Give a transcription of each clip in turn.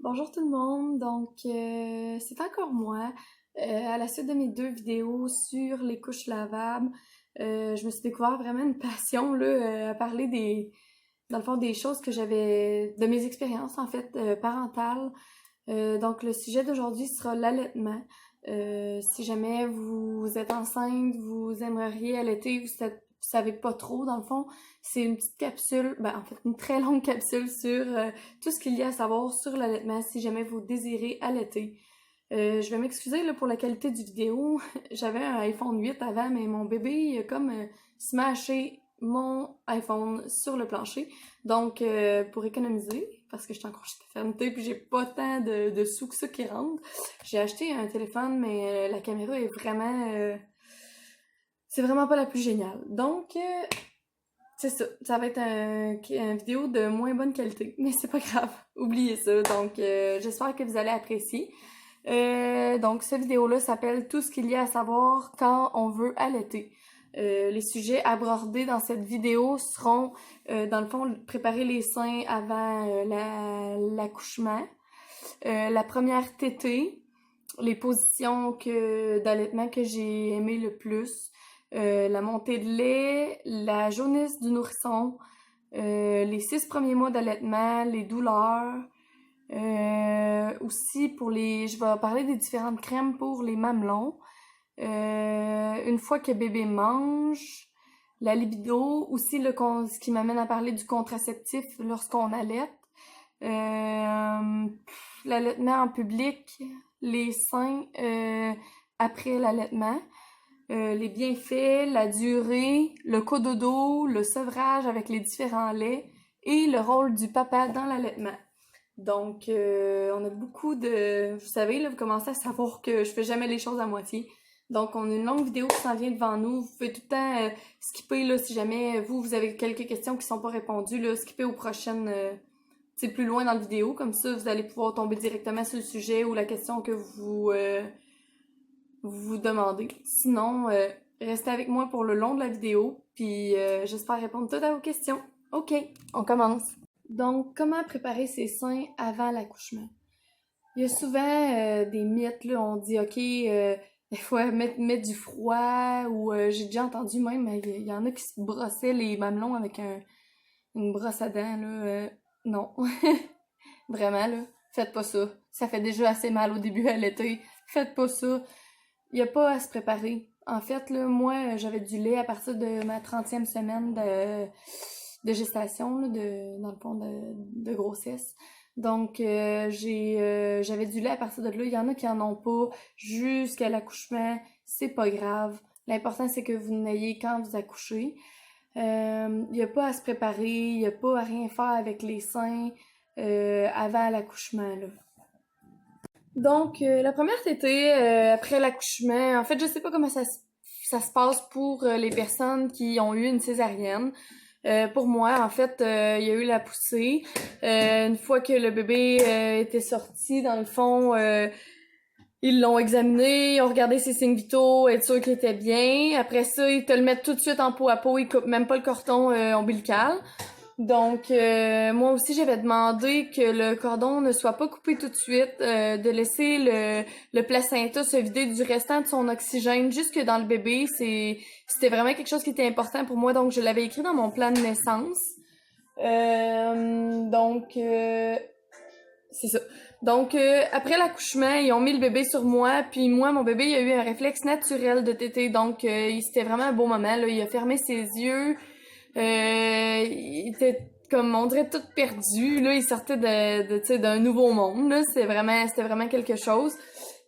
Bonjour tout le monde, c'est encore moi. À la suite de mes deux vidéos sur les couches lavables, je me suis découvert vraiment une passion là, à parler dans le fond, des choses que j'avais, de mes expériences en fait parentales. Donc le sujet d'aujourd'hui sera l'allaitement. Si jamais vous êtes enceinte, vous aimeriez allaiter, vous savez pas trop dans le fond, c'est une petite capsule, en fait une très longue capsule sur tout ce qu'il y a à savoir sur l'allaitement si jamais vous désirez allaiter. Je vais m'excuser là, pour la qualité du vidéo. J'avais un iPhone 8 avant, mais mon bébé il a comme smashé mon iPhone sur le plancher. Pour économiser, parce que je suis en congé de paternité puis j'ai pas tant de sous que ça qui rentrent, j'ai acheté un téléphone, mais la caméra est c'est vraiment pas la plus géniale. C'est ça. Ça va être une vidéo de moins bonne qualité, mais c'est pas grave. Oubliez ça. J'espère que vous allez apprécier. Cette vidéo-là s'appelle Tout ce qu'il y a à savoir quand on veut allaiter. Les sujets abordés dans cette vidéo seront, dans le fond, préparer les seins avant l'accouchement, la première tétée, les positions d'allaitement que j'ai aimées le plus, la montée de lait, la jaunisse du nourrisson, les 6 premiers mois d'allaitement, les douleurs. Aussi je vais parler des différentes crèmes pour les mamelons. Une fois que bébé mange, la libido, aussi ce qui m'amène à parler du contraceptif lorsqu'on allaite. L'allaitement en public, les seins après l'allaitement, les bienfaits, la durée, le cododo, le sevrage avec les différents laits et le rôle du papa dans l'allaitement. On a beaucoup de... Vous savez, là, vous commencez à savoir que je fais jamais les choses à moitié. Donc, on a une longue vidéo qui s'en vient devant nous. Vous pouvez tout le temps skipper, là, si jamais vous avez quelques questions qui sont pas répondues, là, skipper aux prochaines... c'est plus loin dans la vidéo. Comme ça, vous allez pouvoir tomber directement sur le sujet ou la question que vous demandez. Sinon, restez avec moi pour le long de la vidéo. Puis, j'espère répondre toutes à vos questions. OK, on commence. Donc, comment préparer ses seins avant l'accouchement? Il y a souvent des mythes, là, on dit, OK, il faut mettre du froid, ou j'ai déjà entendu même, il y en a qui se brossaient les mamelons avec une brosse à dents, là. Non, vraiment, là, faites pas ça. Ça fait déjà assez mal au début à l'été. Faites pas ça. Il y a pas à se préparer. En fait, là, moi, j'avais du lait à partir de ma 30e semaine de gestation, là, dans le fond, de grossesse. J'avais du lait à partir de là. Il y en a qui en ont pas jusqu'à l'accouchement. C'est pas grave. L'important, c'est que vous n'ayez quand vous accouchez. Il y a pas à se préparer. Il y a pas à rien faire avec les seins avant l'accouchement, là. La première tétée, après l'accouchement, en fait, je sais pas comment ça se passe pour les personnes qui ont eu une césarienne. Pour moi, en fait, il y a eu la poussée. Une fois que le bébé était sorti, dans le fond, ils l'ont examiné, ils ont regardé ses signes vitaux, être sûr qu'il était bien. Après ça, ils te le mettent tout de suite en peau à peau, ils coupent même pas le cordon ombilical. Moi aussi, j'avais demandé que le cordon ne soit pas coupé tout de suite, de laisser le placenta se vider du restant de son oxygène jusque dans le bébé. C'était vraiment quelque chose qui était important pour moi, donc je l'avais écrit dans mon plan de naissance. Euh, donc, euh, c'est ça. Après l'accouchement, ils ont mis le bébé sur moi, puis moi, mon bébé, il a eu un réflexe naturel de téter, c'était vraiment un beau moment, là. Il a fermé ses yeux, il était comme, on dirait tout perdu, là. Il sortait tu sais, d'un nouveau monde, là. C'était vraiment quelque chose.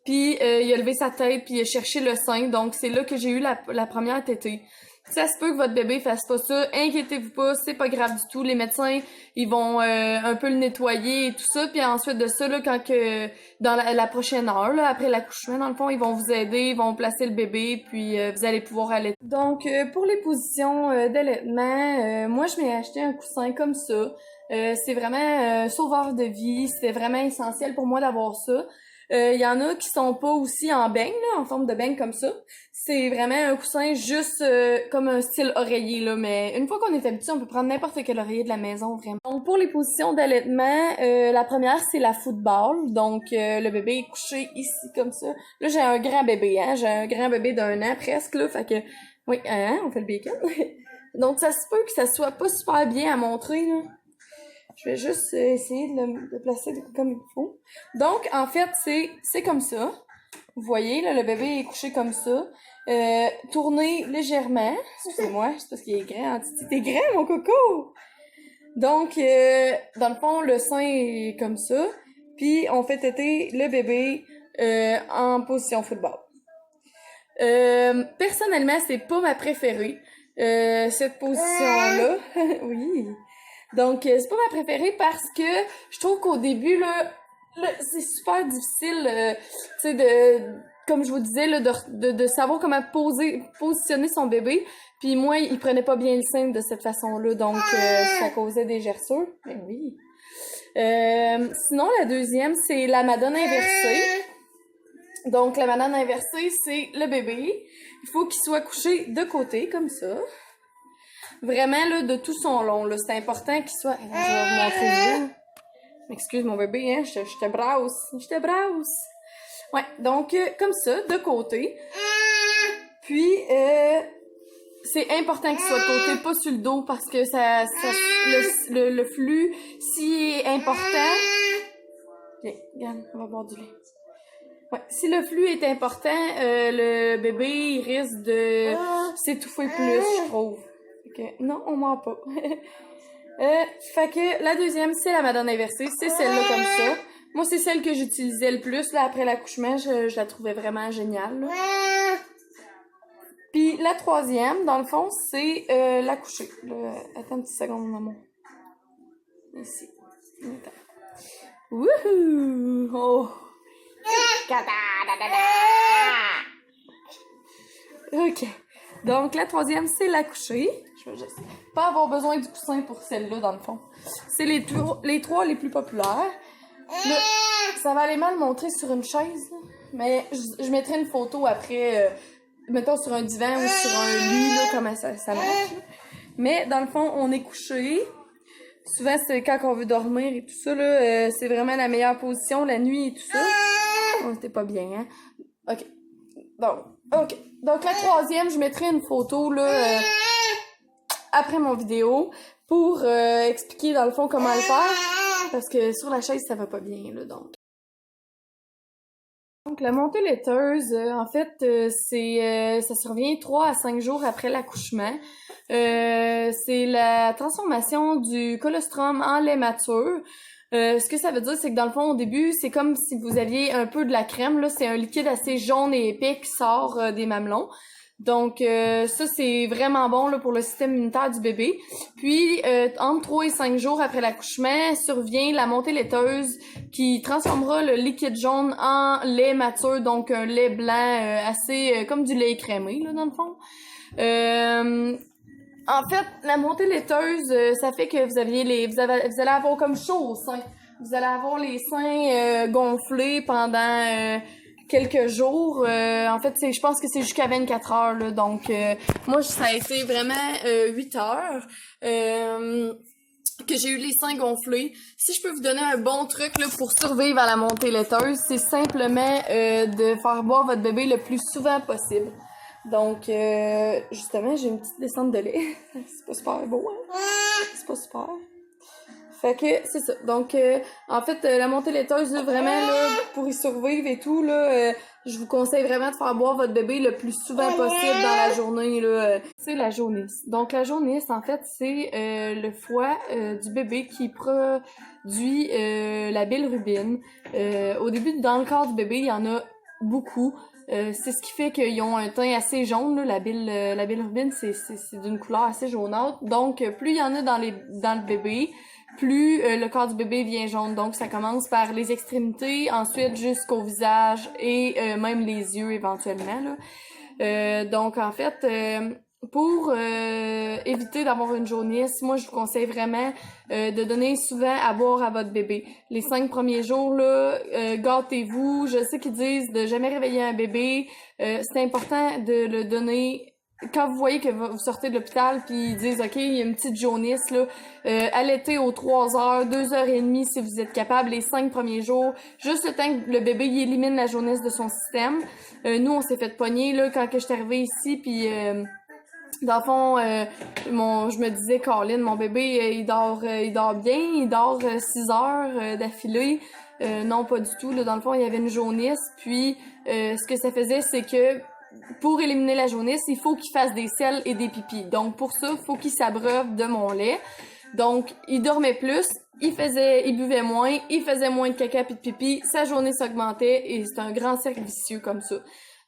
Puis, il a levé sa tête, puis il a cherché le sein, donc c'est là que j'ai eu la première tétée. Ça se peut que votre bébé fasse pas ça, inquiétez-vous pas, c'est pas grave du tout. Les médecins, ils vont un peu le nettoyer et tout ça, puis ensuite de ça, là, dans la prochaine heure, là, après l'accouchement, dans le fond, ils vont vous aider, ils vont placer le bébé, puis vous allez pouvoir allaiter. Pour les positions d'allaitement, moi, je m'ai acheté un coussin comme ça. C'est vraiment sauveur de vie, c'était vraiment essentiel pour moi d'avoir ça. Il y en a qui sont pas aussi en beigne, là, en forme de beigne comme ça. C'est vraiment un coussin juste comme un style oreiller, là. Mais une fois qu'on est habitué, on peut prendre n'importe quel oreiller de la maison, vraiment. Donc, pour les positions d'allaitement, la première, c'est la football. Donc, le bébé est couché ici, comme ça. Là, j'ai un grand bébé, hein. J'ai un grand bébé d'1 an, presque, là. Fait que, oui, hein, on fait le bacon. Donc, ça se peut que ça soit pas super bien à montrer, là. Je vais juste essayer de le placer comme il faut. Donc, en fait, c'est comme ça. Vous voyez, là, le bébé est couché comme ça. Tournez légèrement. Excusez-moi, c'est parce qu'il est grand. Titi, t'es grand, mon coco! Donc, dans le fond, le sein est comme ça. Puis, on fait téter le bébé en position football. Personnellement, c'est pas ma préférée. Cette position-là. Oui. Donc, c'est pas ma préférée parce que je trouve qu'au début, là c'est super difficile, tu sais, comme je vous disais, là, de savoir comment positionner son bébé. Puis moi, il prenait pas bien le sein de cette façon-là, donc ça causait des gerçures. Ben oui. Sinon, la deuxième, c'est la madone inversée. Donc, la madone inversée, c'est le bébé. Il faut qu'il soit couché de côté, comme ça. Vraiment, là, de tout son long, là. C'est important qu'il soit... Je vais vous montrer mieux. Excuse mon bébé, hein, je te brasse. Ouais, donc, comme ça, de côté. Puis, c'est important qu'il soit de côté, pas sur le dos, parce que le flux, s'il est important... Viens, regarde, on va boire du lait. Ouais, si le flux est important, le bébé, il risque de s'étouffer plus, je trouve. Okay. Non, on ment pas. Fait que la deuxième, c'est la madone inversée. C'est celle-là comme ça. Moi, c'est celle que j'utilisais le plus là après l'accouchement. Je la trouvais vraiment géniale. Là. Puis la troisième, dans le fond, c'est la couchée. Attends une petite seconde, mon amour. Ici. Wouhou! Oh! Ok. Donc, la troisième, c'est la couchée. Je vais juste pas avoir besoin du coussin pour celle-là, dans le fond. C'est les trois les plus populaires. Là, ça va aller mal montrer sur une chaise, là. Mais je mettrai une photo après, mettons sur un divan ou sur un lit, là, comment ça marche. Mais, dans le fond, on est couché. Souvent, c'est quand on veut dormir et tout ça, là, c'est vraiment la meilleure position, la nuit et tout ça. Oh, c'était pas bien, hein? OK. Donc, la troisième, je mettrai une photo, là, après mon vidéo pour expliquer, dans le fond, comment le faire. Parce que sur la chaise, ça va pas bien, là, donc. Donc, la montée laiteuse, en fait, ça survient 3 à 5 jours après l'accouchement. C'est la transformation du colostrum en lait mature. Ce que ça veut dire, c'est que dans le fond, au début, c'est comme si vous aviez un peu de la crème. Là, c'est un liquide assez jaune et épais qui sort des mamelons. Donc, ça, c'est vraiment bon là, pour le système immunitaire du bébé. Puis, entre 3 et 5 jours après l'accouchement, survient la montée laiteuse qui transformera le liquide jaune en lait mature, donc un lait blanc assez comme du lait écrémé, là, dans le fond. En fait, la montée laiteuse, ça fait que vous allez avoir comme chaud au sein. Vous allez avoir les seins gonflés pendant quelques jours. En fait, je pense que c'est jusqu'à 24 heures. Là, donc, moi, ça a été vraiment 8 heures que j'ai eu les seins gonflés. Si je peux vous donner un bon truc là, pour survivre à la montée laiteuse, c'est simplement de faire boire votre bébé le plus souvent possible. Donc, justement, j'ai une petite descente de lait. C'est pas super beau, hein? C'est pas super. Fait que, c'est ça. Donc, en fait, la montée laiteuse, là, vraiment, là, pour y survivre et tout, là, je vous conseille vraiment de faire boire votre bébé le plus souvent possible dans la journée, là. C'est la jaunisse. Donc, la jaunisse, en fait, c'est le foie du bébé qui produit la bilirubine. Au début, dans le corps du bébé, il y en a beaucoup. C'est ce qui fait qu'ils ont un teint assez jaune, là. La bilirubine, c'est d'une couleur assez jaunâtre. Donc, plus il y en a dans le bébé, plus le corps du bébé vient jaune. Donc, ça commence par les extrémités, ensuite jusqu'au visage et même les yeux éventuellement, là. Donc, en fait, Pour éviter d'avoir une jaunisse, moi je vous conseille vraiment de donner souvent à boire à votre bébé. Les 5 premiers jours, là, gâtez-vous. Je sais qu'ils disent de jamais réveiller un bébé. C'est important de le donner quand vous voyez que vous sortez de l'hôpital puis ils disent OK, il y a une petite jaunisse là, allaitez aux 3 heures, 2 heures et demie si vous êtes capable les 5 premiers jours, juste le temps que le bébé il élimine la jaunisse de son système. Nous on s'est fait pogner là quand que je suis arrivée ici puis dans le fond, je me disais, Colin, mon bébé, il dort bien, il dort 6 heures d'affilée. Non, pas du tout. Là, dans le fond, il y avait une jaunisse. Puis, ce que ça faisait, c'est que pour éliminer la jaunisse, il faut qu'il fasse des selles et des pipis. Donc, pour ça, il faut qu'il s'abreuve de mon lait. Donc, il dormait plus, il buvait moins, il faisait moins de caca puis de pipi, sa jaunisse augmentait et c'est un grand cercle vicieux comme ça.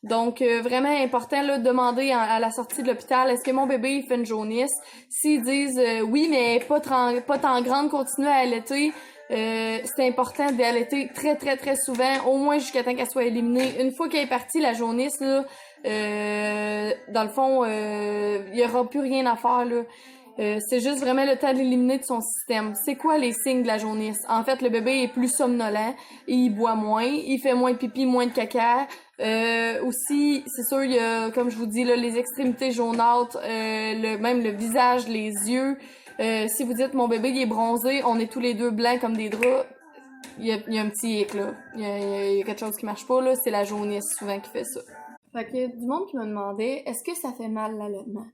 Donc, vraiment important, là, de demander à la sortie de l'hôpital, est-ce que mon bébé, il fait une jaunisse? S'ils disent oui, mais pas tant grande, continuez à allaiter. C'est important d'allaiter très, très, très souvent, au moins jusqu'à temps qu'elle soit éliminée. Une fois qu'elle est partie, la jaunisse, là, dans le fond, il y aura plus rien à faire, là. C'est juste vraiment le temps de l'éliminer de son système. C'est quoi les signes de la jaunisse? En fait, le bébé est plus somnolent, il boit moins, il fait moins de pipi, moins de caca. Aussi, c'est sûr, il y a, comme je vous dis, là, les extrémités jaunâtres, même le visage, les yeux. Si vous dites mon bébé il est bronzé, on est tous les deux blancs comme des draps, il y a un petit hic là. Il y a quelque chose qui marche pas là, c'est la jaunisse souvent qui fait ça. Fait que du monde qui me demandait, est-ce que ça fait mal l'allaitement?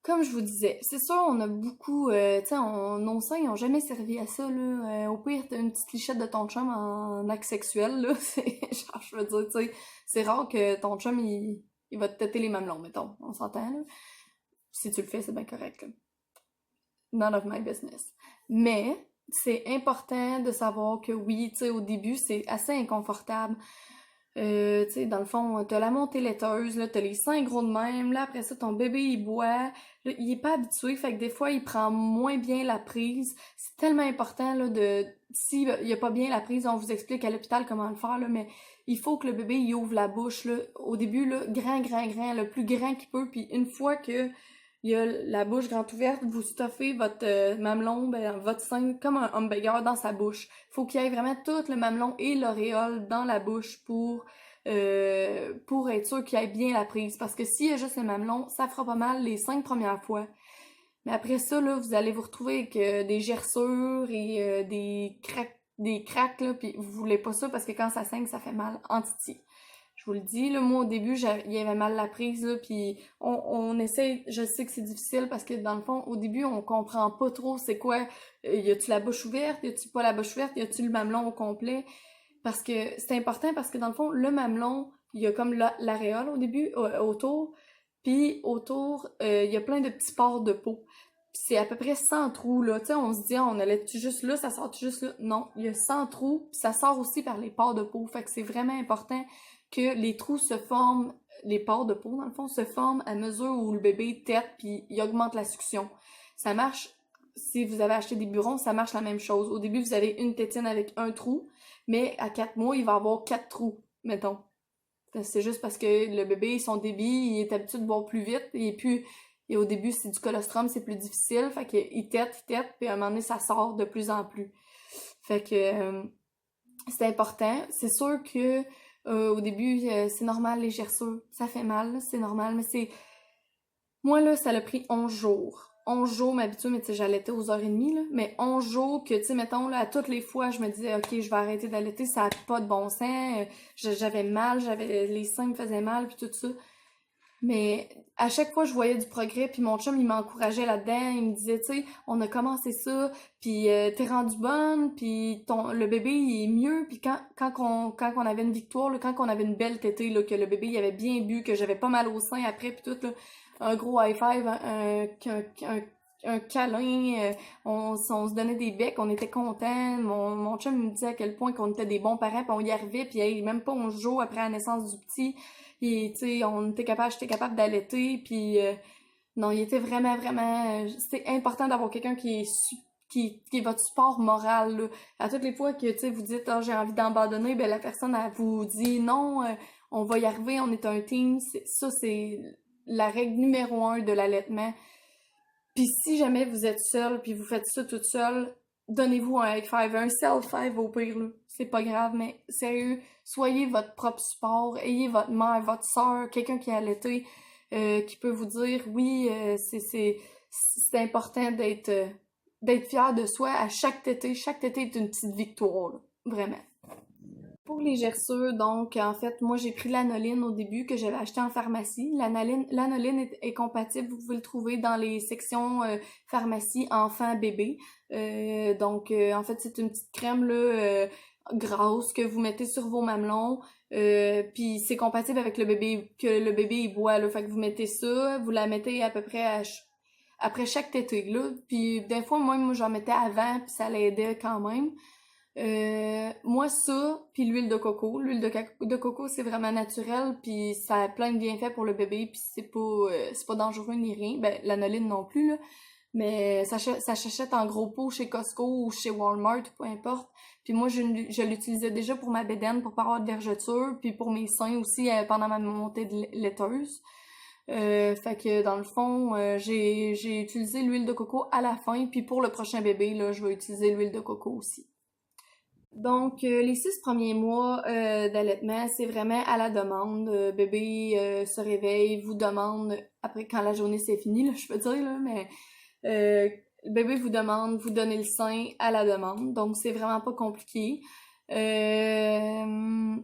Comme je vous disais, c'est sûr, on a beaucoup, tu sais, nos seins, ils ont jamais servi à ça, là. Au pire, t'as une petite lichette de ton chum en acte sexuel, là. C'est, genre, je veux dire, tu sais, c'est rare que ton chum, il va te têter les mamelons, mettons. On s'entend, là. Si tu le fais, c'est bien correct, là. None of my business. Mais, c'est important de savoir que oui, tu sais, au début, c'est assez inconfortable. Tu sais, dans le fond, t'as la montée laiteuse, là, t'as les seins gros de même, là, après ça, ton bébé, il boit, là, il est pas habitué, fait que des fois, il prend moins bien la prise. C'est tellement important, là, si il y a pas bien la prise, on vous explique à l'hôpital comment le faire, là, mais il faut que le bébé, il ouvre la bouche, là, au début, là, grand, grand, grand, le plus grand qu'il peut, puis une fois que il y a la bouche grande ouverte, vous stuffez votre mamelon, ben, votre sein comme un hamburger dans sa bouche. Faut qu'il y ait vraiment tout le mamelon et l'auréole dans la bouche pour être sûr qu'il y ait bien la prise. Parce que s'il y a juste le mamelon, ça fera pas mal les 5 premières fois. Mais après ça, là, vous allez vous retrouver avec des gerçures et des craques, là, puis vous voulez pas ça parce que quand ça saigne, ça fait mal en titi. Je vous le dis, là, moi, au début, il y avait mal la prise, là, puis on essaie, je sais que c'est difficile parce que, dans le fond, au début, on comprend pas trop c'est quoi, y a-tu la bouche ouverte, y a-tu pas la bouche ouverte, y a-tu le mamelon au complet, parce que c'est important parce que, dans le fond, le mamelon, il y a comme l'aréole au début, autour, puis autour, il y a plein de petits pores de peau. Puis c'est à peu près 100 trous, là. Tu sais, on se dit, on allait-tu juste là, ça sort juste là? Non, il y a 100 trous, puis ça sort aussi par les pores de peau. Fait que c'est vraiment important que les trous se forment, les pores de peau, dans le fond, se forment à mesure où le bébé tète, puis il augmente la succion. Ça marche, si vous avez acheté des burons, ça marche la même chose. Au début, vous avez une tétine avec un trou, mais à 4 mois, il va avoir 4 trous, mettons. C'est juste parce que le bébé, son débit, il est habitué de boire plus vite, et au début, c'est du colostrum, c'est plus difficile, fait qu'il tète, puis à un moment donné, ça sort de plus en plus. Fait que c'est important. C'est sûr que au début, c'est normal les gerçures, ça fait mal, c'est normal, mais c'est... Moi, là, ça l'a pris 11 jours. 11 jours m'habituer, mais tu sais, j'allaitais aux heures et demie, là. Mais 11 jours que, tu sais, mettons, là, à toutes les fois, je me disais, OK, je vais arrêter d'allaiter, ça a pas de bon sens. J'avais mal, les seins me faisaient mal, puis tout ça. Mais à chaque fois, je voyais du progrès, puis mon chum, il m'encourageait là-dedans. Il me disait, tu sais, on a commencé ça, puis t'es rendue bonne, puis le bébé, il est mieux. Puis quand on avait une victoire, là, quand on avait une belle tétée, là, que le bébé, il avait bien bu, que j'avais pas mal au sein après, puis tout, là, un gros high five, un câlin, on se donnait des becs, on était contents. Mon chum me disait à quel point qu'on était des bons parents, puis on y arrivait, puis hey, même pas 11 jours après la naissance du petit, et tu sais, j'étais capable d'allaiter, puis non, il était vraiment, vraiment, c'est important d'avoir quelqu'un qui est votre support moral, là. À toutes les fois que, tu sais, vous dites, ah, j'ai envie d'abandonner, ben, la personne, elle vous dit, non, on va y arriver, on est un team, c'est la règle numéro 1 de l'allaitement. Puis si jamais vous êtes seule, puis vous faites ça toute seule, donnez-vous un high five, un self five au pire, là. C'est pas grave, mais sérieux, soyez votre propre support, ayez votre mère, votre soeur, quelqu'un qui a allaité, qui peut vous dire, oui, c'est important d'être fier de soi à chaque tétée. Chaque tétée est une petite victoire, là. Vraiment. Pour les gerçures, donc, en fait, moi, j'ai pris l'anoline au début que j'avais acheté en pharmacie. L'anoline est compatible, vous pouvez le trouver dans les sections pharmacie enfant-bébé. En fait, c'est une petite crème, là, grasse que vous mettez sur vos mamelons. Puis c'est compatible avec le bébé, que le bébé il boit, là. Fait que vous mettez ça, vous la mettez à peu près après chaque tétée, là. Puis des fois, moi, j'en mettais avant, puis ça l'aidait quand même. Moi ça, puis l'huile de coco. L'huile de coco, c'est vraiment naturel, puis ça a plein de bienfaits pour le bébé, puis c'est pas dangereux ni rien. Ben, l'anoline non plus, là. Mais ça s'achète en gros pot chez Costco ou chez Walmart, peu importe. Puis moi, je l'utilisais déjà pour ma bédaine, pour pas avoir de vergeture, puis pour mes seins aussi pendant ma montée de laiteuse. Fait que dans le fond, j'ai utilisé l'huile de coco à la fin, puis pour le prochain bébé, là, je vais utiliser l'huile de coco aussi. Donc, les 6 premiers mois d'allaitement, c'est vraiment à la demande. Bébé se réveille, vous demande, après quand la journée c'est fini, là, je peux dire, là, mais euh, bébé vous demande, vous donnez le sein à la demande. Donc, c'est vraiment pas compliqué. Euh,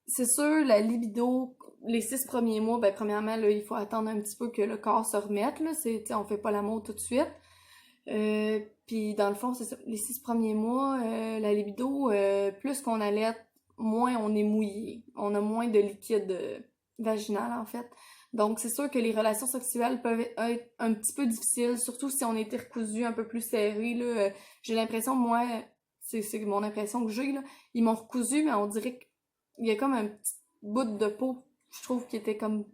c'est sûr, la libido, les 6 premiers mois, ben premièrement, là, il faut attendre un petit peu que le corps se remette, là. On fait pas l'amour tout de suite. Puis dans le fond, c'est ça. Les 6 premiers mois, la libido, plus qu'on allaite, moins on est mouillé. On a moins de liquide vaginal, en fait. Donc, c'est sûr que les relations sexuelles peuvent être un petit peu difficiles, surtout si on était recousu un peu plus serré, là. J'ai l'impression, moi, c'est mon impression que j'ai, là. Ils m'ont recousu, mais on dirait qu'il y a comme un petit bout de peau, je trouve, qui était comme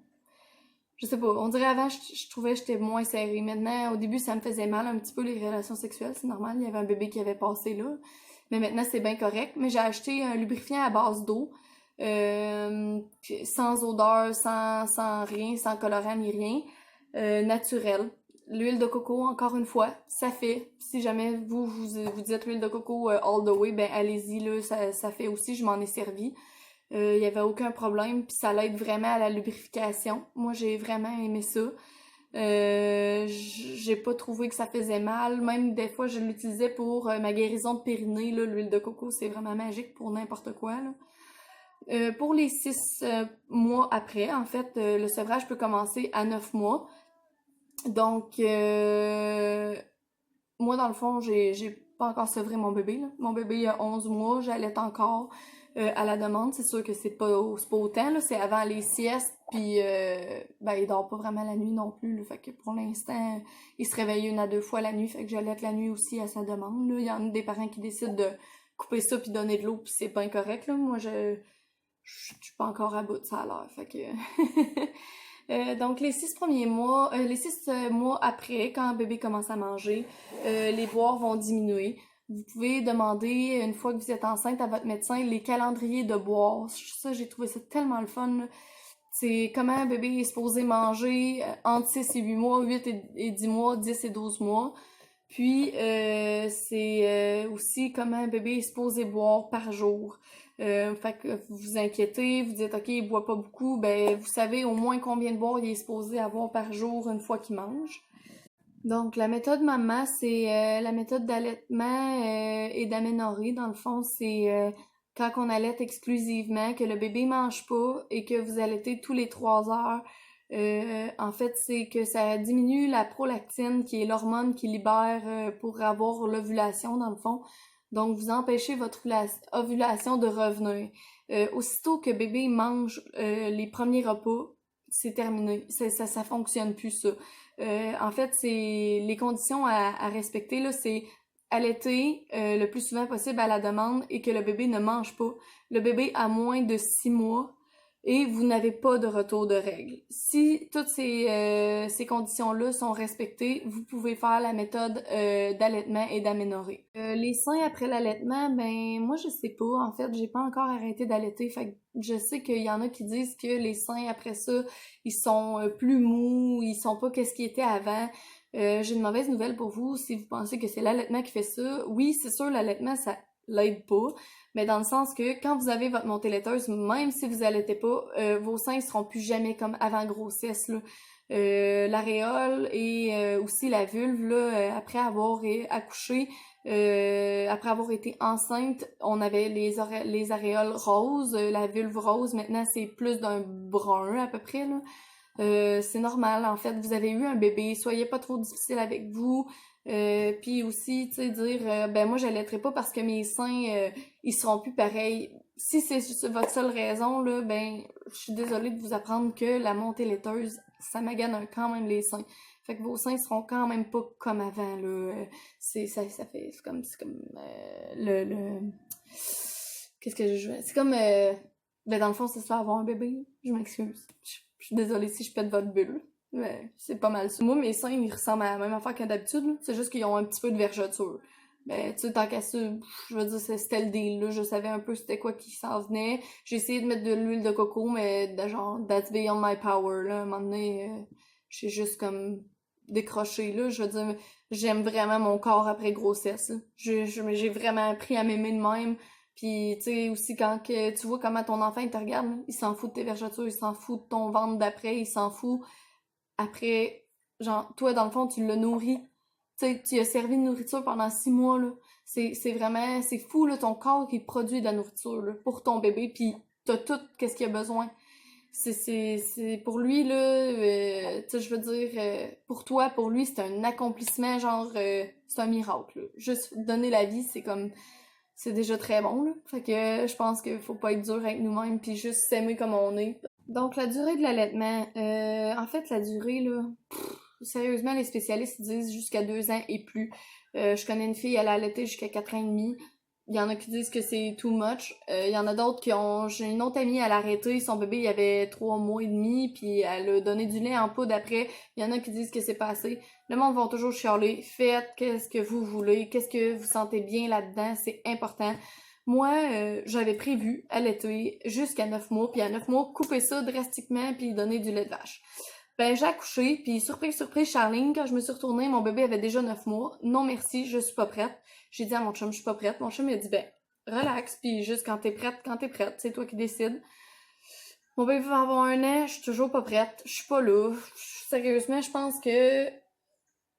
je sais pas, on dirait avant, je trouvais que j'étais moins serrée. Maintenant, au début, ça me faisait mal un petit peu les relations sexuelles, c'est normal, il y avait un bébé qui avait passé là. Mais maintenant, c'est bien correct. Mais j'ai acheté un lubrifiant à base d'eau, sans odeur, sans rien, sans colorant ni rien, naturel. L'huile de coco, encore une fois, ça fait. Si jamais vous dites l'huile de coco all the way, ben allez-y, là, ça fait aussi, je m'en ai servi. Il y avait aucun problème, puis ça l'aide vraiment à la lubrification. Moi, j'ai vraiment aimé ça. J'ai pas trouvé que ça faisait mal. Même des fois, je l'utilisais pour ma guérison de périnée. Là, l'huile de coco, c'est vraiment magique pour n'importe quoi. Là. Pour les 6 mois après, en fait, le sevrage peut commencer à 9 mois. Donc, moi, dans le fond, j'ai pas encore sevré mon bébé. Là. Mon bébé, il a 11 mois, j'allaite encore à la demande. C'est sûr que c'est pas autant, là. C'est avant les siestes, puis ben, il dort pas vraiment la nuit non plus. Là. Fait que pour l'instant, il se réveille 1 à 2 fois la nuit. Fait que j'allaite la nuit aussi à sa demande. Là. Il y en a des parents qui décident de couper ça puis donner de l'eau, puis c'est pas incorrect. Là. Moi, je suis pas encore à bout de ça à l'heure. Fait que... donc les 6 premiers mois, les 6 mois après, quand un bébé commence à manger, les boires vont diminuer. Vous pouvez demander, une fois que vous êtes enceinte, à votre médecin les calendriers de boire. Ça, j'ai trouvé ça tellement le fun. Là. C'est comment un bébé est supposé manger entre 6 et 8 mois, 8 et 10 mois, 10 et 12 mois. Puis, c'est aussi comment un bébé est supposé boire par jour. Fait que vous vous inquiétez, vous dites, OK, il boit pas beaucoup, ben vous savez au moins combien de boire il est supposé avoir par jour une fois qu'il mange. Donc, la méthode maman, c'est la méthode d'allaitement et d'aménorrhée. Dans le fond, c'est quand on allaite exclusivement, que le bébé mange pas et que vous allaitez tous les 3 heures. En fait, c'est que ça diminue la prolactine, qui est l'hormone qui libère pour avoir l'ovulation, dans le fond. Donc, vous empêchez votre ovulation de revenir. Aussitôt que bébé mange les premiers repas, c'est terminé. Ça fonctionne plus, ça. En fait, c'est les conditions à respecter, là, c'est allaiter le plus souvent possible à la demande et que le bébé ne mange pas. Le bébé a moins de 6 mois, et vous n'avez pas de retour de règles. Si toutes ces conditions-là sont respectées, vous pouvez faire la méthode d'allaitement et d'aménorrhée. Les seins après l'allaitement, ben moi je sais pas, en fait, j'ai pas encore arrêté d'allaiter, fait que je sais qu'il y en a qui disent que les seins après ça, ils sont plus mous, ils sont pas qu'est-ce qu'ils étaient avant. J'ai une mauvaise nouvelle pour vous, si vous pensez que c'est l'allaitement qui fait ça. Oui, c'est sûr, l'allaitement, ça l'aide pas, mais dans le sens que quand vous avez votre montée laiteuse, même si vous allaitez pas, vos seins seront plus jamais comme avant grossesse, là. L'aréole et aussi la vulve, là, après avoir accouché, après avoir été enceinte, on avait les aréoles roses, la vulve rose, maintenant c'est plus d'un brun à peu près, là. C'est normal, en fait, vous avez eu un bébé, soyez pas trop difficile avec vous. Puis aussi, tu sais, dire, ben moi j'allaiterai pas parce que mes seins, ils seront plus pareils. Si c'est votre seule raison, là, ben je suis désolée de vous apprendre que la montée laiteuse, ça magane quand même les seins. Fait que vos seins seront quand même pas comme avant, là. Ça fait, c'est comme, qu'est-ce que je c'est comme, ben dans le fond, c'est ça, avoir un bébé. Je m'excuse. Je suis désolée si je pète votre bulle. Mais c'est pas mal ça. Moi, mes seins, ils ressemblent à la même affaire que d'habitude, là. C'est juste qu'ils ont un petit peu de vergeture. Mais tu sais, tant qu'à ça, je veux dire, c'était le deal, là. Je savais un peu c'était quoi qui s'en venait. J'ai essayé de mettre de l'huile de coco, mais de genre, that's beyond my power, là. À un moment donné, j'ai juste comme décroché, là. Je veux dire, j'aime vraiment mon corps après grossesse, là. J'ai vraiment appris à m'aimer de même. Puis, tu sais, aussi, quand que tu vois comment ton enfant, il te regarde, là, il s'en fout de tes vergetures, il s'en fout de ton ventre d'après, il s'en fout. Après, genre, toi, dans le fond, tu l'as nourri. Tu sais, tu as servi de nourriture pendant 6 mois, là. C'est vraiment, c'est fou, là, ton corps qui produit de la nourriture, là, pour ton bébé, puis t'as tout, qu'est-ce qu'il a besoin. C'est pour lui, là, tu sais, je veux dire, pour toi, pour lui, c'est un accomplissement, genre, c'est un miracle, là. Juste donner la vie, c'est comme, c'est déjà très bon, là. Fait que je pense qu'il faut pas être dur avec nous-mêmes, puis juste s'aimer comme on est. Donc, la durée de l'allaitement, en fait, la durée, là, sérieusement, les spécialistes disent jusqu'à 2 ans et plus. Je connais une fille, elle a allaité jusqu'à 4 ans et demi. Il y en a qui disent que c'est too much. Il y en a d'autres qui ont... J'ai une autre amie, elle a arrêté, son bébé, il avait 3 mois et demi, puis elle a donné du lait en poudre après. Il y en a qui disent que c'est pas assez. Le monde va toujours chialer. Faites qu'est-ce que vous voulez, qu'est-ce que vous sentez bien là-dedans, c'est important. Moi, j'avais prévu allaiter jusqu'à 9 mois, puis à 9 mois, couper ça drastiquement, puis donner du lait de vache. Ben, j'ai accouché, puis surprise, surprise, Charline, quand je me suis retournée, mon bébé avait déjà 9 mois. Non merci, je suis pas prête. J'ai dit à mon chum, je suis pas prête. Mon chum, il a dit, ben, relax, puis juste quand t'es prête, c'est toi qui décides. Mon bébé va avoir 1 an, je suis toujours pas prête, je suis pas là. Sérieusement, je pense que,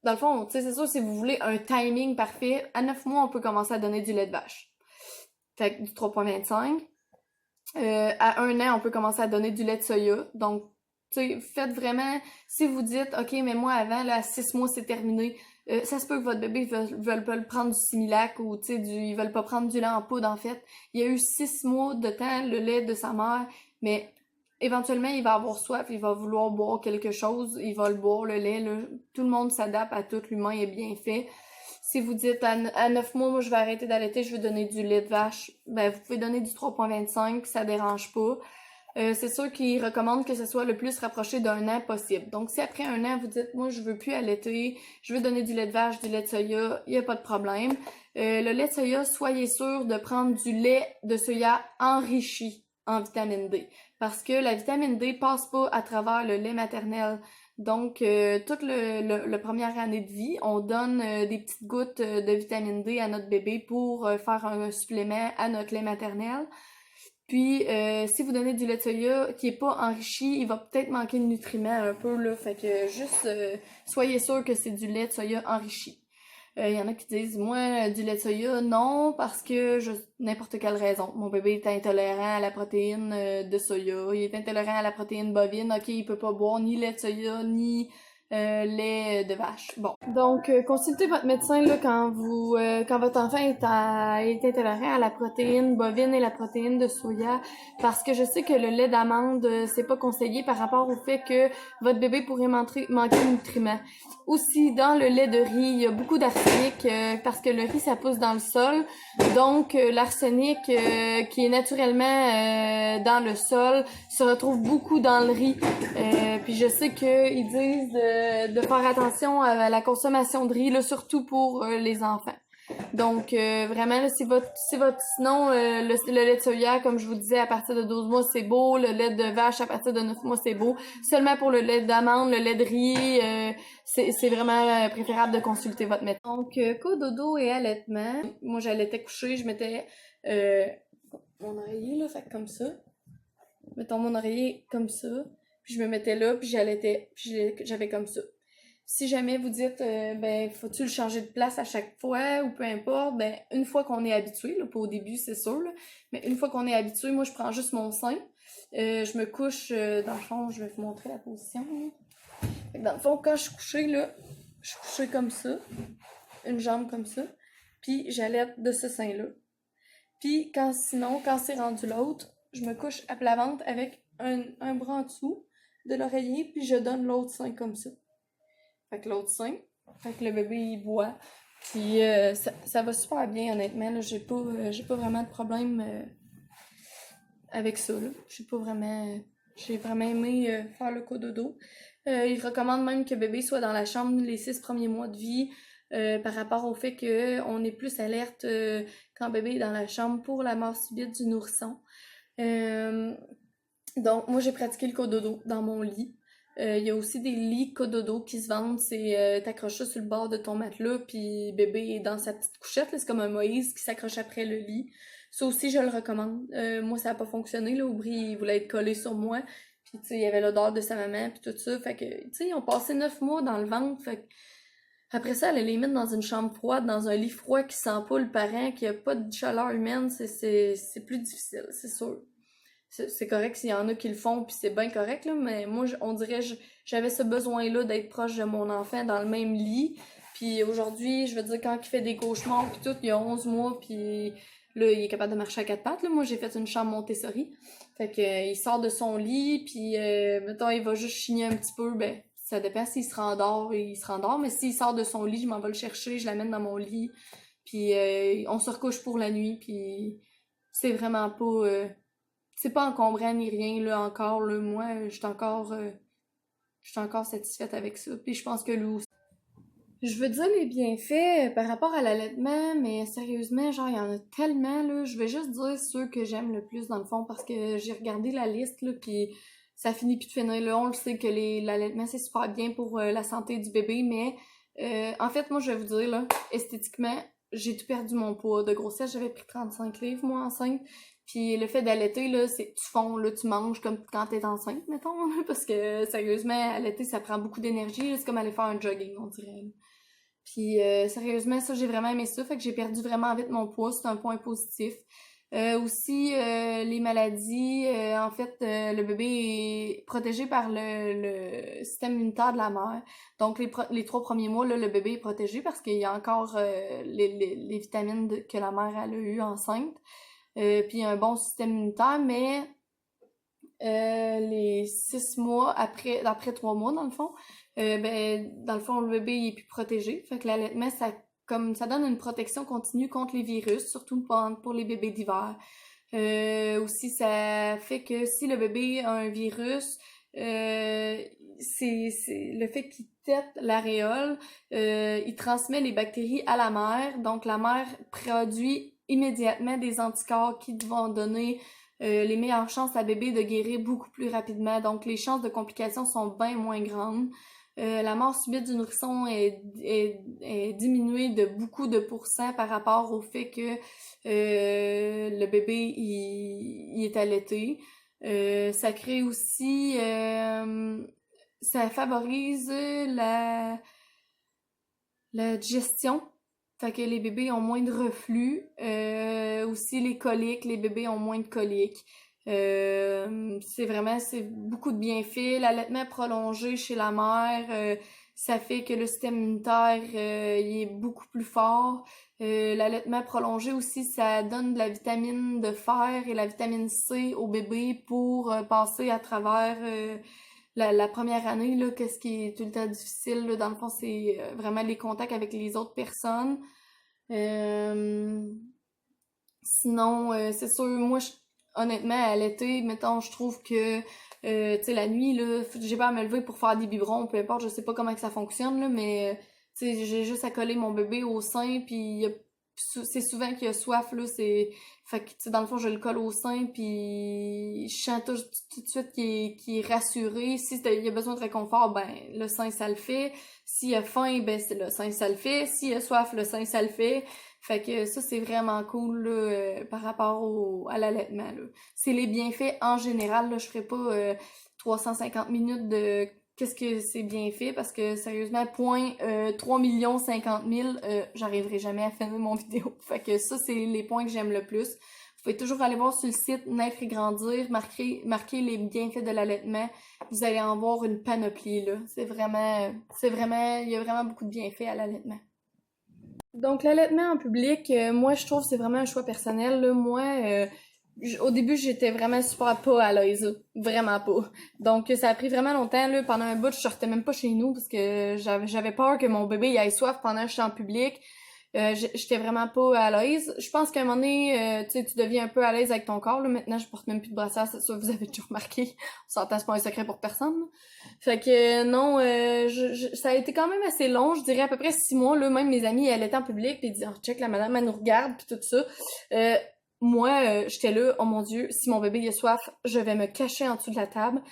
dans le fond, tu sais, c'est sûr, si vous voulez un timing parfait, à 9 mois, on peut commencer à donner du lait de vache. Fait que du 3,25. À 1 an, on peut commencer à donner du lait de soya. Donc, tu sais, faites vraiment, si vous dites, OK, mais moi, avant, là, à 6 mois, c'est terminé, ça se peut que votre bébé veulent pas prendre du Similac ou, tu sais, ils veulent pas prendre du lait en poudre, en fait. Il y a eu 6 mois de temps, le lait de sa mère, mais éventuellement, il va avoir soif, il va vouloir boire quelque chose, il va le boire, le lait, là. Tout le monde s'adapte à tout, l'humain est bien fait. Si vous dites à 9 mois, moi je vais arrêter d'allaiter, je vais donner du lait de vache, ben vous pouvez donner du 3,25, ça dérange pas. C'est sûr qu'ils recommandent que ce soit le plus rapproché d'1 an possible. Donc si après 1 an vous dites moi je veux plus allaiter, je veux donner du lait de vache, du lait de soya, il n'y a pas de problème. Le lait de soya, soyez sûr de prendre du lait de soya enrichi en vitamine D. Parce que la vitamine D passe pas à travers le lait maternel. Donc, toute le première année de vie, on donne des petites gouttes de vitamine D à notre bébé pour faire un supplément à notre lait maternel. Puis, si vous donnez du lait de soya qui est pas enrichi, il va peut-être manquer de nutriments un peu, là. Fait que juste, soyez sûr que c'est du lait de soya enrichi. Il y en a qui disent, moi, du lait de soya, non, parce que n'importe quelle raison. Mon bébé est intolérant à la protéine de soya, il est intolérant à la protéine bovine, ok, il peut pas boire ni lait de soya, ni lait de vache. Bon. Donc, consultez votre médecin là quand votre enfant est intolérant à la protéine bovine et la protéine de soya, parce que je sais que le lait d'amande, c'est pas conseillé par rapport au fait que votre bébé pourrait manquer de nutriments. Aussi, dans le lait de riz, il y a beaucoup d'arsenic parce que le riz, ça pousse dans le sol. Donc, l'arsenic qui est naturellement dans le sol se retrouve beaucoup dans le riz. Puis je sais qu'ils disent de faire attention à la consommation de riz, là, surtout pour les enfants. Donc, vraiment, là, sinon, le lait de soya, comme je vous disais, à partir de 12 mois, c'est beau. Le lait de vache, à partir de 9 mois, c'est beau. Seulement pour le lait d'amande, le lait de riz, c'est vraiment préférable de consulter votre médecin. Donc, cododo et allaitement. Moi, j'allaitais coucher, je mettais mon oreiller, là, fait comme ça. Mettons mon oreiller comme ça. Puis je me mettais là, puis j'allaitais, puis j'avais comme ça. Si jamais vous dites, ben, faut-tu le changer de place à chaque fois, ou peu importe, ben, une fois qu'on est habitué, là, pas au début, c'est sûr, là, mais une fois qu'on est habitué, moi, je prends juste mon sein, je me couche, dans le fond, je vais vous montrer la position, là. Fait que dans le fond, quand je suis couchée, là, je suis couchée comme ça, une jambe comme ça, puis j'allaite de ce sein-là. Puis quand c'est rendu l'autre, je me couche à plat ventre avec un bras en dessous de l'oreiller, puis je donne l'autre sein comme ça. Fait que l'autre sein, fait que le bébé il boit. Puis ça va super bien honnêtement, là, j'ai pas vraiment de problème avec ça, là. J'ai vraiment aimé faire le cododo. Il recommande même que bébé soit dans la chambre les 6 premiers mois de vie. Par rapport au fait qu'on est plus alerte quand bébé est dans la chambre pour la mort subite du nourrisson. Donc, moi, j'ai pratiqué le cododo dans mon lit. Il y a aussi des lits cododo qui se vendent. T'accroches ça sur le bord de ton matelas, puis bébé est dans sa petite couchette. Là, c'est comme un Moïse qui s'accroche après le lit. Ça aussi, je le recommande. Moi, ça a pas fonctionné. Là, Aubry, il voulait être collé sur moi. Puis, tu sais, il y avait l'odeur de sa maman, puis tout ça. Fait que, tu sais, ils ont passé 9 mois dans le ventre. Fait que, après ça, elle les mettre dans une chambre froide, dans un lit froid qui sent pas le parent, qui a pas de chaleur humaine, c'est plus difficile, c'est sûr. C'est correct s'il y en a qui le font, puis c'est bien correct, là, mais moi, on dirait j'avais ce besoin-là d'être proche de mon enfant dans le même lit. Puis aujourd'hui, je veux dire, quand il fait des cauchemars, puis tout, il a 11 mois, puis là, il est capable de marcher à quatre pattes. Là. Moi, j'ai fait une chambre Montessori. Fait que il sort de son lit, puis mettons, il va juste chigner un petit peu, ben, ça dépend s'il se rendort, il se rendort, mais s'il sort de son lit, je m'en vais le chercher, je l'amène dans mon lit, puis on se recouche pour la nuit, puis c'est vraiment pas... c'est pas encombrant ni rien, là, encore, là, moi, je suis encore satisfaite avec ça, puis je pense que lui aussi. Je veux dire les bienfaits par rapport à l'allaitement, mais sérieusement, genre, il y en a tellement, là, je vais juste dire ceux que j'aime le plus, dans le fond, parce que j'ai regardé la liste, là, puis ça finit plus de finir, là, on le sait que l'allaitement, c'est super bien pour la santé du bébé, mais en fait, moi, je vais vous dire, là, esthétiquement, j'ai tout perdu mon poids de grossesse, j'avais pris 35 livres, moi, enceinte. Puis le fait d'allaiter, là, c'est tu fonds, là, tu manges comme quand t'es enceinte, mettons, là, parce que sérieusement, allaiter, ça prend beaucoup d'énergie, là, c'est comme aller faire un jogging, on dirait. Puis sérieusement, ça, j'ai vraiment aimé ça, fait que j'ai perdu vraiment vite mon poids, c'est un point positif. Aussi, les maladies, en fait, le bébé est protégé par le système immunitaire de la mère. Donc, les 3 premiers mois, là, le bébé est protégé parce qu'il y a encore les vitamines que la mère elle a eues enceinte. Puis un bon système immunitaire, mais les 6 mois après 3 mois, dans le fond, ben, dans le fond, le bébé il est plus protégé. Fait que l'allaitement, ça donne une protection continue contre les virus, surtout pour les bébés d'hiver. Aussi, ça fait que si le bébé a un virus, c'est le fait qu'il tète l'aréole, il transmet les bactéries à la mère. Donc, la mère produit immédiatement des anticorps qui vont donner les meilleures chances à bébé de guérir beaucoup plus rapidement. Donc, les chances de complications sont bien moins grandes. La mort subite du nourrisson est diminuée de beaucoup de pourcents par rapport au fait que le bébé il est allaité. Ça crée aussi... ça favorise la digestion. Fait que les bébés ont moins de reflux. Aussi les coliques, les bébés ont moins de coliques. C'est beaucoup de bienfaits. L'allaitement prolongé chez la mère, ça fait que le système immunitaire il est beaucoup plus fort. L'allaitement prolongé aussi, ça donne de la vitamine de fer et la vitamine C au bébé pour passer à travers la première année, là, qu'est-ce qui est tout le temps difficile, là, dans le fond, c'est vraiment les contacts avec les autres personnes. Euh, Sinon, c'est sûr, moi, honnêtement, à l'été, mettons, je trouve que, tu sais, la nuit, là, j'ai pas à me lever pour faire des biberons, peu importe, je sais pas comment que ça fonctionne, là, mais, tu sais, j'ai juste à coller mon bébé au sein, puis c'est souvent qu'il a soif, là, fait que, tu sais, dans le fond, je le colle au sein, puis je sens tout de suite qu'il est rassuré. Si il a besoin de réconfort, ben, le sein, ça le fait. S'il a faim, ben, c'est le sein, ça le fait. S'il a soif, le sein, ça le fait. Fait que ça, c'est vraiment cool là, par rapport à l'allaitement. Là. C'est les bienfaits en général. Là, je ferai pas 350 minutes de qu'est-ce que c'est bien fait parce que sérieusement, point 3 50 000, j'arriverai jamais à finir mon vidéo. Fait que ça, c'est les points que j'aime le plus. Vous pouvez toujours aller voir sur le site Naître et Grandir, marquer les bienfaits de l'allaitement. Vous allez en voir une panoplie, là. Il y a vraiment beaucoup de bienfaits à l'allaitement. Donc, l'allaitement en public, moi, je trouve que c'est vraiment un choix personnel. Là. Moi, au début, j'étais vraiment super pas à l'aise. Là. Vraiment pas. Donc, ça a pris vraiment longtemps. Là. Pendant un bout, je sortais même pas chez nous parce que j'avais peur que mon bébé il ait soif pendant que j'étais en public. J'étais vraiment pas à l'aise. Je pense qu'à un moment donné, tu sais, tu deviens un peu à l'aise avec ton corps. Là. Maintenant, je porte même plus de brassière, c'est ça, vous avez déjà remarqué. On s'entend, c'est pas un secret pour personne. Là. Fait que non, ça a été quand même assez long, je dirais à peu près 6 mois. Là, même mes amis, elles étaient en public, puis ils disaient oh, check, la madame, elle nous regarde, puis tout ça. Euh, Moi, j'étais là, oh mon Dieu, si mon bébé il a soif, je vais me cacher en dessous de la table.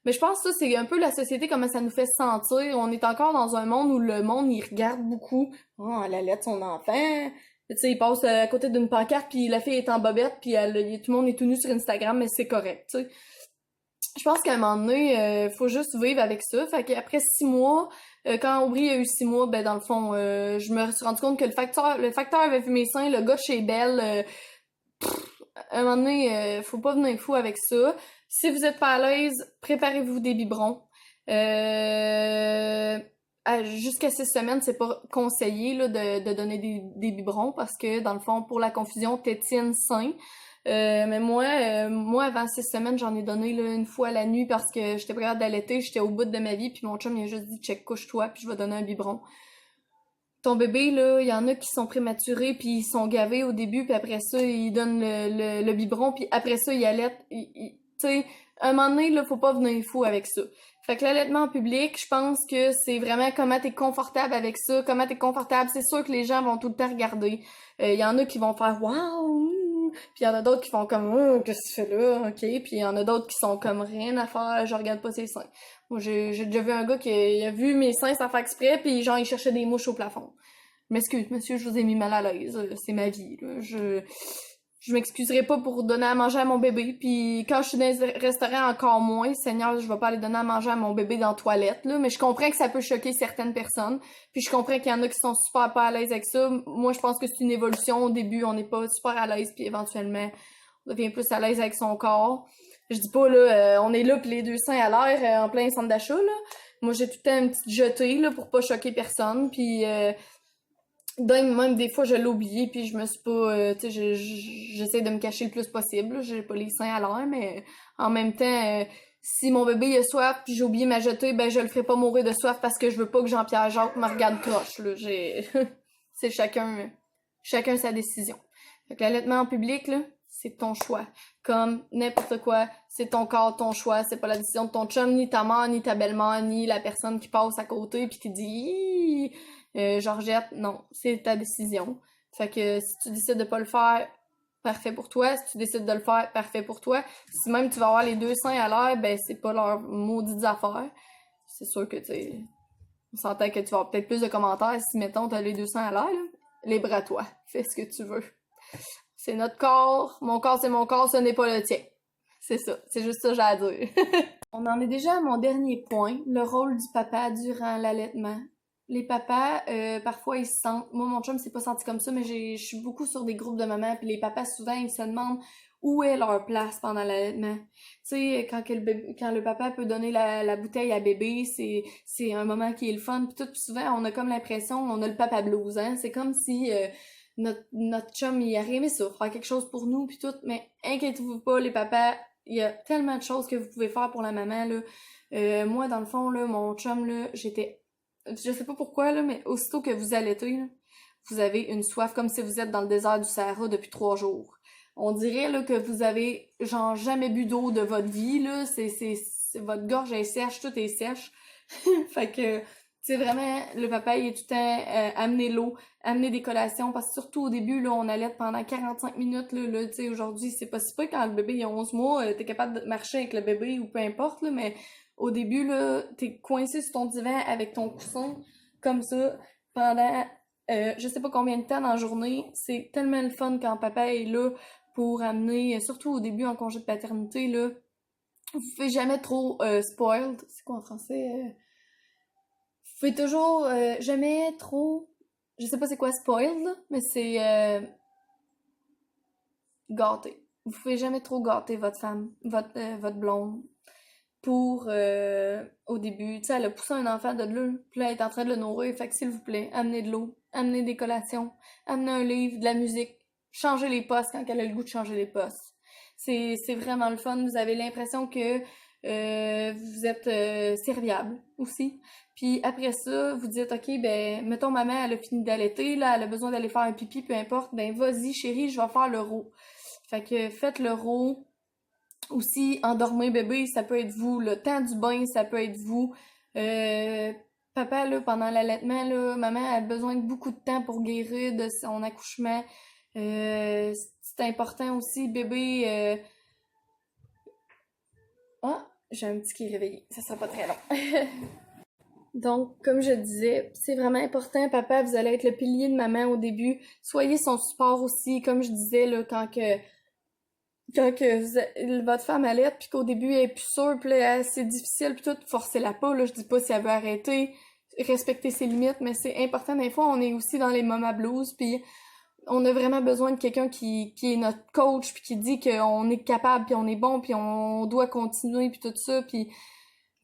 Mais je pense que ça, c'est un peu la société, comment ça nous fait sentir. On est encore dans un monde où le monde, il regarde beaucoup. Oh, elle allait son enfant. Tu sais, il passe à côté d'une pancarte, puis la fille est en bobette, puis tout le monde est tout nu sur Instagram, mais c'est correct, tu sais. Je pense qu'à un moment donné, faut juste vivre avec ça. Fait qu'après 6 mois, quand Aubry a eu 6 mois, ben dans le fond, je me suis rendu compte que le facteur avait vu mes seins, le gars de chez Belle, à un moment donné, faut pas venir fou avec ça. Si vous êtes pas à l'aise, préparez-vous des biberons. Euh, Jusqu'à 6 semaines, c'est pas conseillé là, de donner des biberons parce que, dans le fond, pour la confusion tétine-sein, mais moi, avant 6 semaines, j'en ai donné là, une fois la nuit parce que j'étais pas capable d'allaiter, j'étais au bout de ma vie, puis mon chum il a juste dit check, couche-toi, puis je vais donner un biberon. Ton bébé, là, il y en a qui sont prématurés, puis ils sont gavés au début, puis après ça, ils donnent le biberon, puis après ça, ils allaitent. Tu sais, à un moment donné, là, faut pas venir fou avec ça. Fait que l'allaitement en public, je pense que c'est vraiment comment t'es confortable avec ça, comment t'es confortable. C'est sûr que les gens vont tout le temps regarder. Il y en a qui vont faire waouh, puis il y en a d'autres qui font comme oh, qu'est-ce que tu fais là, ok. Puis il y en a d'autres qui sont comme rien à faire, je regarde pas ses seins. Moi, j'ai déjà vu un gars qui a vu mes seins sans faire exprès, puis genre il cherchait des mouches au plafond. Je m'excuse, monsieur, je vous ai mis mal à l'aise. C'est ma vie, là. Je m'excuserai pas pour donner à manger à mon bébé. Puis quand je suis dans les restaurants, encore moins. Seigneur, je vais pas aller donner à manger à mon bébé dans la toilette, là. Mais je comprends que ça peut choquer certaines personnes. Puis je comprends qu'il y en a qui sont super pas à l'aise avec ça. Moi, je pense que c'est une évolution. Au début, on n'est pas super à l'aise. Puis éventuellement, on devient plus à l'aise avec son corps. Je dis pas, là, on est là, pis les deux seins à l'air, en plein centre d'achat, là. Moi, j'ai tout le temps une petite jetée, là, pour pas choquer personne. Puis même des fois, je l'ai oublié, puis je me suis pas... tu sais, j'essaie de me cacher le plus possible. Là. J'ai pas les seins à l'air, mais en même temps, si mon bébé il a soif, puis j'ai oublié ma jetée, ben je le ferai pas mourir de soif parce que je veux pas que Jean-Pierre Jacques me regarde croche. Là. C'est chacun sa décision. Fait que l'allaitement en public, là, c'est ton choix. Comme n'importe quoi, c'est ton corps, ton choix. C'est pas la décision de ton chum, ni ta mère, ni ta belle-mère, ni la personne qui passe à côté puis qui dit Georgette, non, c'est ta décision. Fait que si tu décides de pas le faire, parfait pour toi. Si tu décides de le faire, parfait pour toi. Si même tu vas avoir les deux seins à l'air, ben c'est pas leur maudites affaires. C'est sûr que tu sais, on s'entend que tu vas avoir peut-être plus de commentaires si mettons t'as les deux seins à l'air, là. Libre à toi. Fais ce que tu veux. C'est notre corps. Mon corps, c'est mon corps, ce n'est pas le tien. C'est ça. C'est juste ça que j'ai à dire. On en est déjà à mon dernier point, le rôle du papa durant l'allaitement. Les papas, parfois, ils se sentent... Moi, mon chum s'est pas senti comme ça, mais je suis beaucoup sur des groupes de mamans, puis les papas, souvent, ils se demandent où est leur place pendant l'allaitement. Tu sais, quand le papa peut donner la bouteille à bébé, c'est un moment qui est le fun. Puis tout, puis souvent, on a comme l'impression, on a le papa blues, hein. C'est comme si notre chum, il aurait aimé ça, faire quelque chose pour nous, puis tout. Mais inquiétez-vous pas, les papas, il y a tellement de choses que vous pouvez faire pour la maman, là. Moi, dans le fond, là, mon chum, là, je sais pas pourquoi, là, mais aussitôt que vous allaitez, là, vous avez une soif comme si vous êtes dans le désert du Sahara depuis 3 jours. On dirait là, que vous avez genre jamais bu d'eau de votre vie, là. Votre gorge est sèche, tout est sèche. Fait que c'est vraiment, le papa il est tout le temps amener l'eau, amener des collations, parce que surtout au début, là, on allait pendant 45 minutes, là tu sais, aujourd'hui, c'est pas si peu quand le bébé il a 11 mois, t'es capable de marcher avec le bébé ou peu importe, là, mais au début, là, t'es coincé sur ton divan avec ton coussin, comme ça, pendant je sais pas combien de temps dans la journée. C'est tellement le fun quand papa est là pour amener, surtout au début en congé de paternité, là. Vous pouvez jamais trop spoiled. C'est quoi en français? Vous pouvez toujours jamais trop. Je sais pas c'est quoi spoiled, là, mais c'est gâter. Vous pouvez jamais trop gâter votre femme, votre blonde. Pour au début, tu sais, elle a poussé un enfant de l'eau, puis là, elle est en train de le nourrir, fait que s'il vous plaît, amenez de l'eau, amenez des collations, amenez un livre, de la musique, changez les postes quand elle a le goût de changer les postes. C'est vraiment le fun, vous avez l'impression que vous êtes serviable aussi. Puis après ça, vous dites, ok, ben, mettons maman, elle a fini d'allaiter, là, elle a besoin d'aller faire un pipi, peu importe, ben vas-y chérie, je vais faire le row. Fait que faites le row. Aussi, endormir bébé, ça peut être vous. Le temps du bain, ça peut être vous. Euh, Papa, là, pendant l'allaitement, là, maman a besoin de beaucoup de temps pour guérir de son accouchement. C'est important aussi, bébé. Ah, j'ai un petit qui est réveillé. Ça sera pas très long. Donc, comme je disais, c'est vraiment important, papa, vous allez être le pilier de maman au début. Soyez son support aussi, comme je disais, là, quand votre femme allait puis qu'au début elle est plus sûre puis là, c'est difficile puis tout, forcez-la pas, là, je dis pas si elle veut arrêter, respecter ses limites, mais c'est important, des fois on est aussi dans les mama blues puis on a vraiment besoin de quelqu'un qui est notre coach puis qui dit qu'on est capable puis on est bon puis on doit continuer puis tout ça puis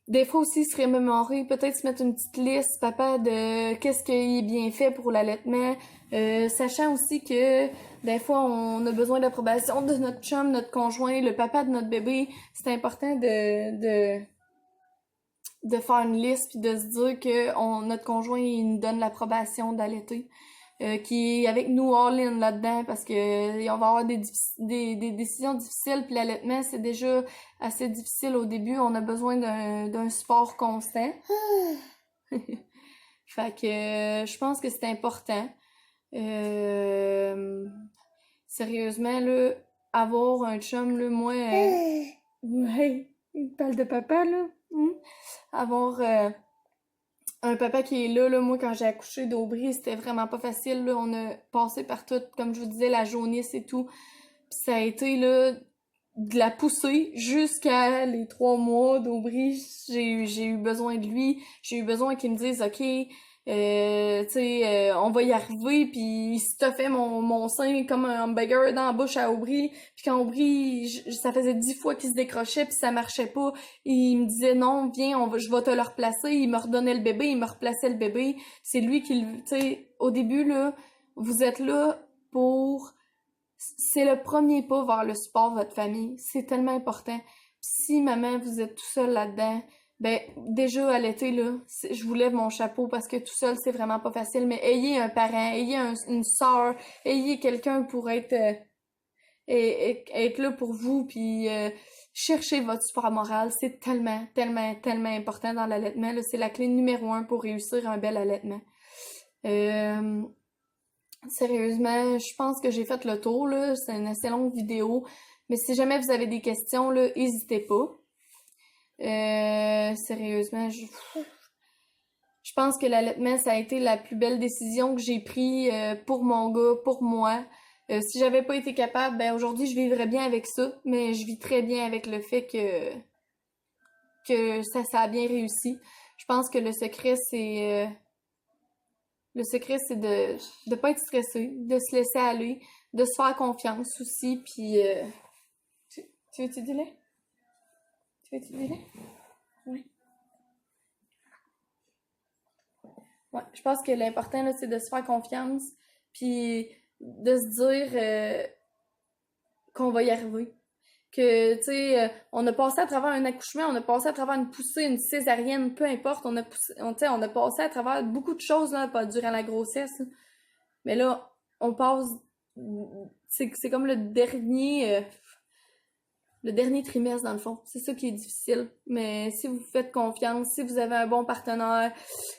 des fois aussi se remémorer, peut-être se mettre une petite liste, papa, de qu'est-ce qui est bien fait pour l'allaitement, sachant aussi que des fois on a besoin d'approbation de notre chum, notre conjoint, le papa de notre bébé. C'est important de faire une liste puis de se dire que notre conjoint il nous donne l'approbation d'allaiter. Qui est avec nous all-in là-dedans parce que on va avoir des décisions difficiles puis l'allaitement c'est déjà assez difficile au début, on a besoin d'un support constant. Fait que je pense que c'est important. Sérieusement là, avoir un chum là, moi ouais, il parle de papa là. Avoir un papa qui est là, moi, quand j'ai accouché d'Aubry, c'était vraiment pas facile, là. On a passé par tout, comme je vous disais, la jaunisse et tout. Puis ça a été, là, de la pousser jusqu'à les 3 mois d'Aubry. J'ai eu besoin de lui. J'ai eu besoin qu'il me dise, OK, tu sais, on va y arriver, puis il stuffait mon sein comme un hamburger dans la bouche à Aubry. Puis quand Aubry, ça faisait 10 fois qu'il se décrochait, puis ça marchait pas. Il me disait, non, viens, je vais te le replacer. Il me redonnait le bébé, il me replaçait le bébé. C'est lui qui, tu sais, au début, là, vous êtes là pour... C'est le premier pas vers le support de votre famille. C'est tellement important. Puis si, maman, vous êtes tout seul là-dedans, ben, déjà, à l'été, là, je vous lève mon chapeau parce que tout seul, c'est vraiment pas facile, mais ayez un parent, ayez une sœur, ayez quelqu'un pour être là pour vous, puis cherchez votre support moral. C'est tellement, tellement, tellement important dans l'allaitement, là. C'est la clé numéro 1 pour réussir un bel allaitement. Sérieusement, je pense que j'ai fait le tour, là. C'est une assez longue vidéo. Mais si jamais vous avez des questions, là, n'hésitez pas. Sérieusement, je pense que l'allaitement, ça a été la plus belle décision que j'ai prise pour mon gars, pour moi. Si j'avais pas été capable, ben aujourd'hui, je vivrais bien avec ça. Mais je vis très bien avec le fait que ça a bien réussi. Je pense que le secret, c'est... Le secret, c'est de pas être stressé, de se laisser aller, de se faire confiance aussi, puis Tu veux-tu du lait? Tu veux-tu du lait? Oui. Ouais, je pense que l'important, là, c'est de se faire confiance, puis de se dire qu'on va y arriver. Que, tu sais, on a passé à travers un accouchement, on a passé à travers une poussée, une césarienne, peu importe, tu sais, on a passé à travers beaucoup de choses, là, pas durant la grossesse, là. Mais là, on passe, c'est comme le dernier trimestre, dans le fond. C'est ça qui est difficile. Mais si vous faites confiance, si vous avez un bon partenaire,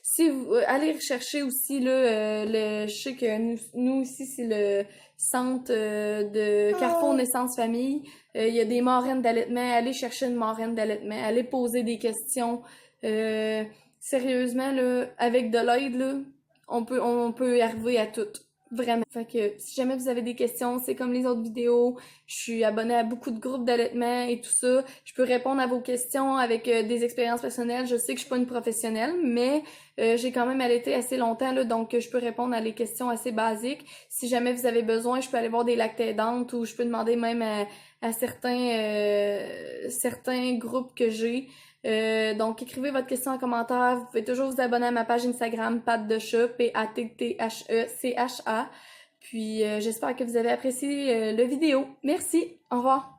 si vous allez rechercher aussi là, je sais que nous ici c'est le centre de Carrefour Naissance Famille. Il y a des marraines d'allaitement. Allez chercher une marraine d'allaitement. Allez poser des questions. Euh, Sérieusement là, avec de l'aide là, on peut y arriver à tout. Vraiment. Fait que si jamais vous avez des questions, c'est comme les autres vidéos. Je suis abonnée à beaucoup de groupes d'allaitement et tout ça. Je peux répondre à vos questions avec des expériences personnelles. Je sais que je suis pas une professionnelle, mais j'ai quand même allaité assez longtemps, là, donc je peux répondre à des questions assez basiques. Si jamais vous avez besoin, je peux aller voir des lactaidantes ou je peux demander même à certains groupes que j'ai. Donc, écrivez votre question en commentaire. Vous pouvez toujours vous abonner à ma page Instagram, Pat de chat, P-A-T-T-H-E-C-H-A. Puis, j'espère que vous avez apprécié le vidéo. Merci. Au revoir.